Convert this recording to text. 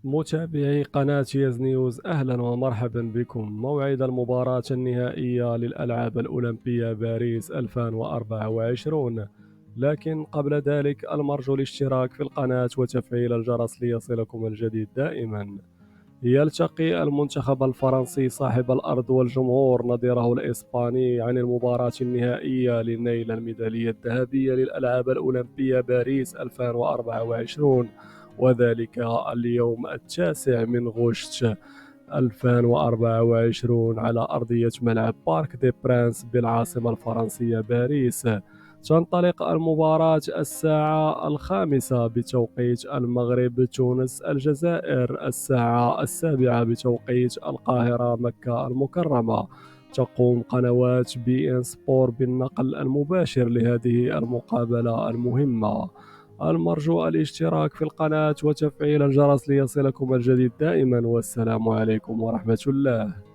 متابعي قناة ياز نيوز، أهلا ومرحبا بكم. موعد المباراة النهائية للألعاب الأولمبية باريس 2024، لكن قبل ذلك المرجو الاشتراك في القناة وتفعيل الجرس ليصلكم الجديد دائما. يلتقي المنتخب الفرنسي صاحب الأرض والجمهور نظيره الإسباني عن المباراة النهائية لنيل الميدالية الذهبية للألعاب الأولمبية باريس 2024، وذلك اليوم 9 من غشت 2024 على أرضية ملعب بارك دي برانس بالعاصمة الفرنسية باريس. تنطلق المباراة الساعة 5 بتوقيت المغرب، تونس الجزائر الساعة 7 بتوقيت القاهرة مكة المكرمة. تقوم قنوات بي ان سبور بالنقل المباشر لهذه المقابلة المهمة. المرجو الاشتراك في القناة وتفعيل الجرس ليصلكم الجديد دائما، والسلام عليكم ورحمة الله.